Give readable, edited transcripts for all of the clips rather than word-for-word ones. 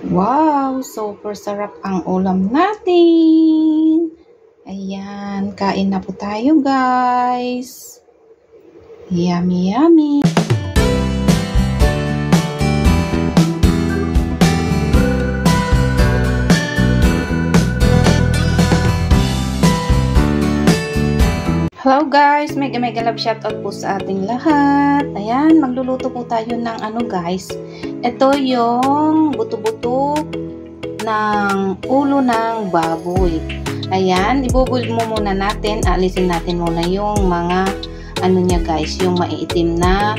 Wow! Super sarap ang ulam natin! Ayan, kain na po tayo guys! Yummy, yummy! Hello guys! Mega love shoutout po sa ating lahat. Ayan, magluluto po tayo ng guys. Ito yung buto-buto ng ulo ng baboy. Ayan, ibubul mo muna natin. Alisin natin muna yung mga niya guys, yung maiitim na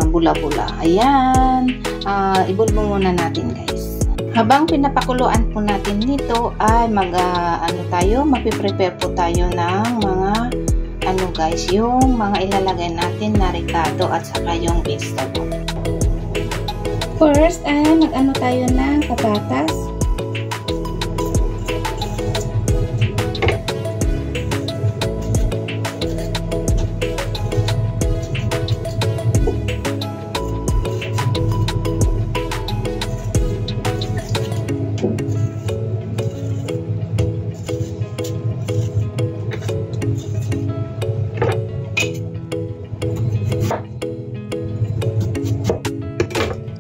bula-bula. Ayan, ibubul mo muna natin guys. Habang pinapakuluan po natin nito ay magpe-prepare po tayo ng mga guys, yung mga ilalagay natin na ricado at saka yung vegetable. First ay tayo ng patatas.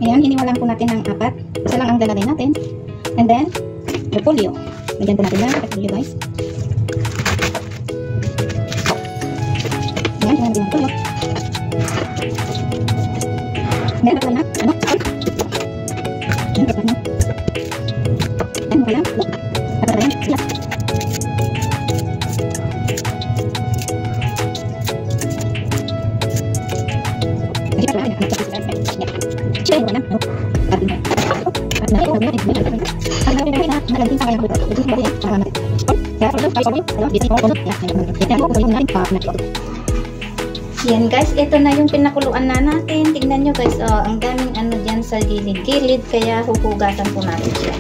Ayan, hiniwalan po natin ng 4. Isa lang ang lalagay natin. And then, repolyo. Lagyan po natin ng repolyo guys. Ayan, hiniwalan din ang repolyo. Then, patulan na. Ayan, patulan na. Then, wala. Patulan na. Sila. Yan guys, ito na yung pinakuluan na natin. Tingnan nyo guys, ang daming dyan sa gilid-gilid, kaya huhugasan po natin siya.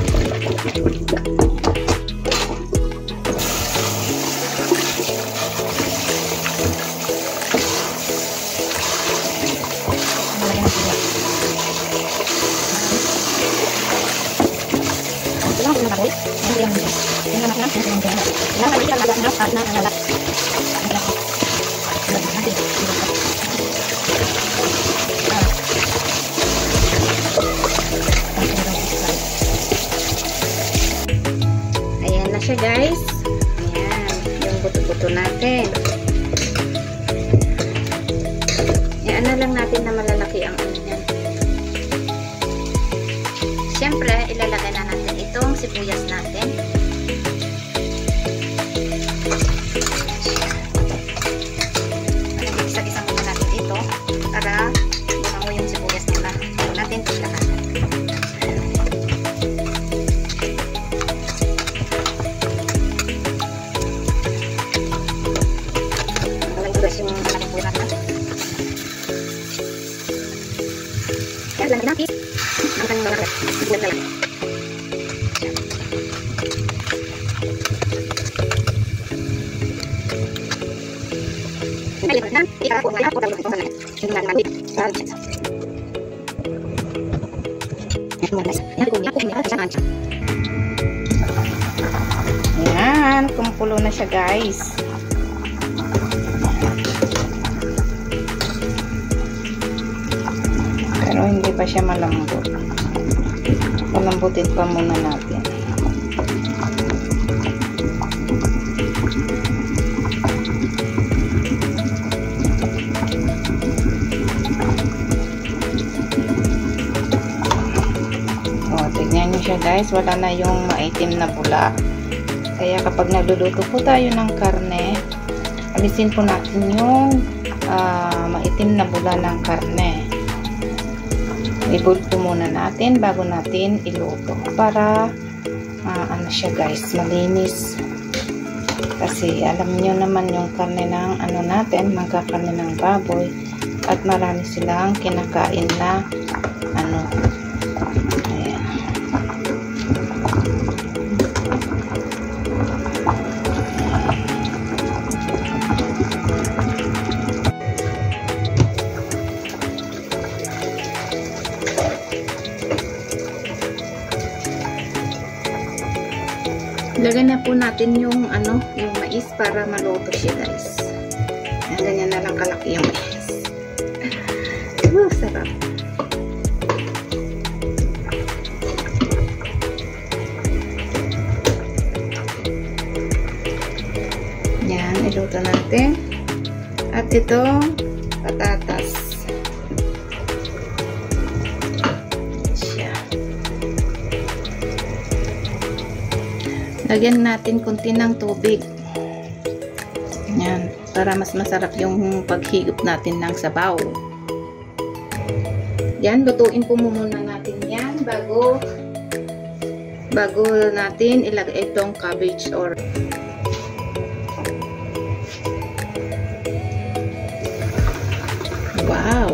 Ayan na siya guys. Ayan, yung buto-buto natin. Ayan na lang natin na malalaki ang niyan. Siyempre, ilalagay na natin itong sibuyas natin. Isa-isa muna natin ito para bumango yung sibuyas nila. Bago natin ito lahat. Malagdulas yung malaking buhay natin. Kaya lang natin ang kanyang mga sibuyas na lang. Ayan, kumukulo na siya guys. Pero hindi pa siya malambot. Palambutin pa muna natin. Tignan nyo siya guys, wala na yung maitim na bula. Kaya kapag nagluluto po tayo ng karne, alisin po natin yung maitim na bula ng karne. I-boil po muna natin bago natin iluto para siya guys, malinis. Kasi alam nyo naman yung karne ng natin, magkakarne ng baboy, at marami silang kinakain na Ilagay na po natin yung yung mais para maluto siya, guys. Ganyan na lang kalaki yung mais. Sarap. Yan, iluto natin. At ito, patatas. Siya. Lagyan natin konti ng tubig. Yan, para mas masarap yung paghigop natin ng sabaw. Yan, lutuin po muna natin yan bago natin ilagay itong cabbage or wow.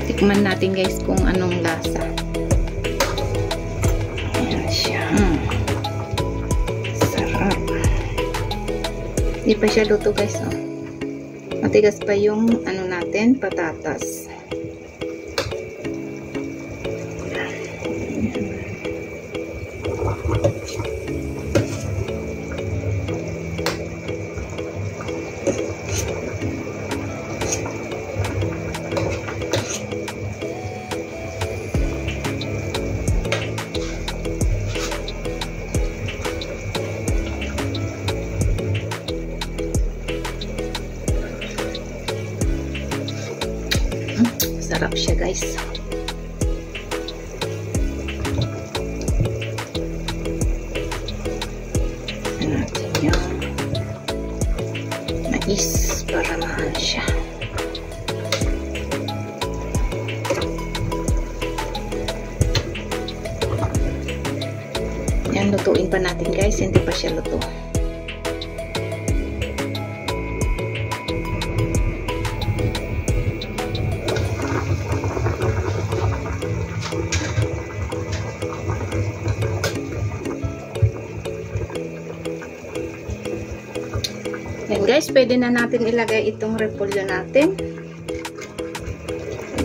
Tikman natin, guys, kung anong lasa. Ayan siya. Sarap. Hindi pa siya luto, guys. Oh. Matigas pa yung natin, patatas. Sarap siya, guys. Natin yung mais para mahal siya. Yan, lutuin pa natin, guys. Hindi pa siya luto. Yan, guys, pwede na natin ilagay itong repolyo natin.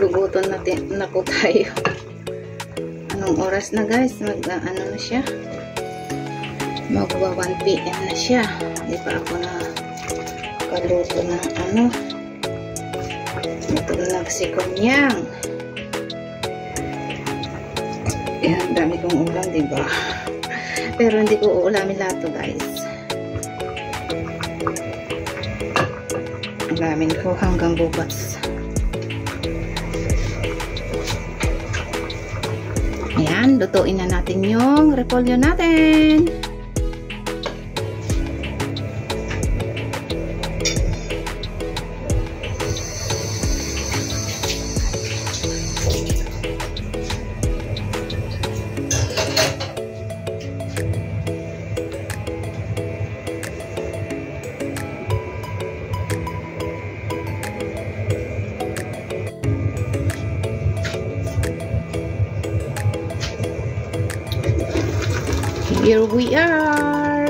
Gugutom natin na po tayo. Anong oras na, guys? Na siya? Magwa 1 PM na siya. Hindi pa ako na kaluto ng ito nagsikunyang. Yan, dami kong ulam, diba? Pero hindi ko uulamin lahat to, guys. Ulamin ko hanggang bukas. Ayan, lutuin na natin yung repolyo natin. Here we are.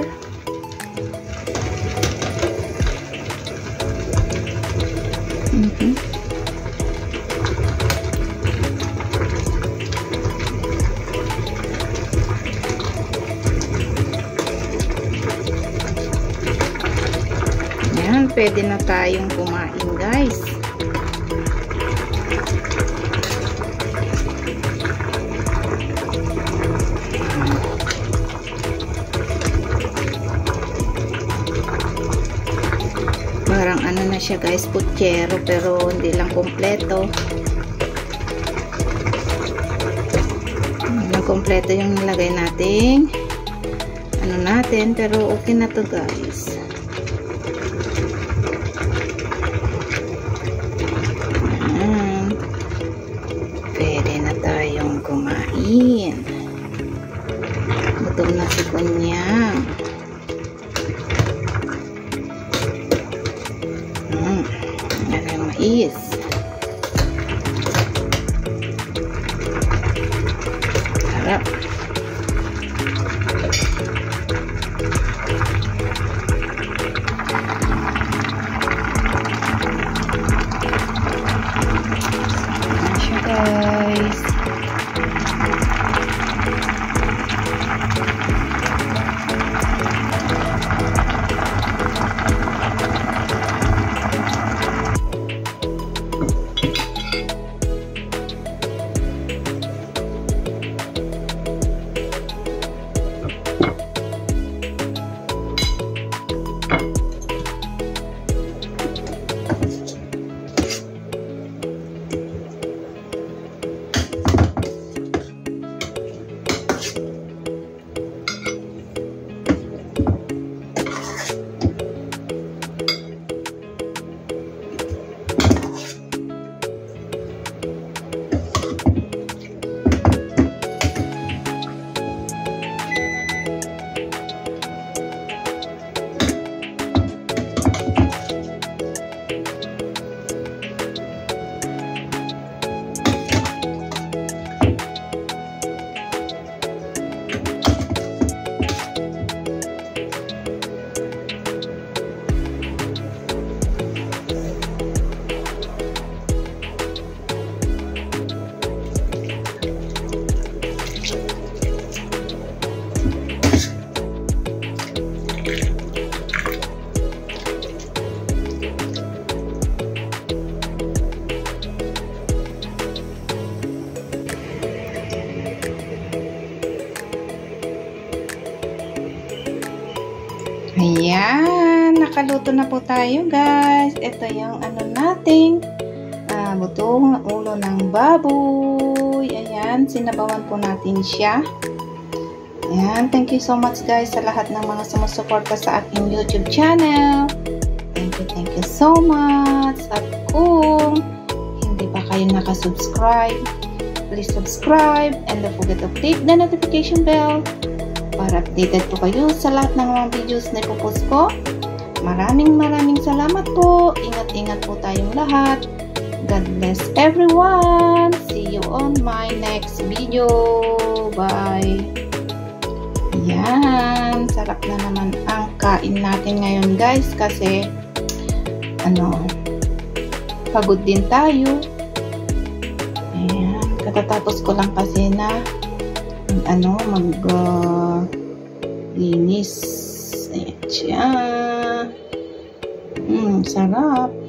Yan, pwede na tayong kumain, guys. Parang na siya, guys, putyero, pero hindi lang kompleto. Hindi kompleto yung nilagay natin. Natin, pero okay na to, guys. Pwede na tayong kumain. Gutom na si Kunyang. cheese. Sarap. Ayan siya, guys. Ayan, nakaluto na po tayo, guys. Ito yung ano nating butong ulo ng baboy. Ayan, sinabawan po natin siya. Ayan, thank you so much, guys, sa lahat ng mga sumusuporta sa aking YouTube channel. Thank you so much. At kung hindi pa kayo nakasubscribe, please subscribe and don't forget to click the notification bell para updated po kayo sa lahat ng mga videos na ipopost ko. Maraming salamat po. Ingat-ingat po tayong lahat. God bless everyone. See you on my next video. Bye. Yan. Sarap na naman ang kain natin ngayon, guys, kasi pagod din tayo. Ayan. Katatapos ko lang kasi na linis. Ayan siya. Sarap.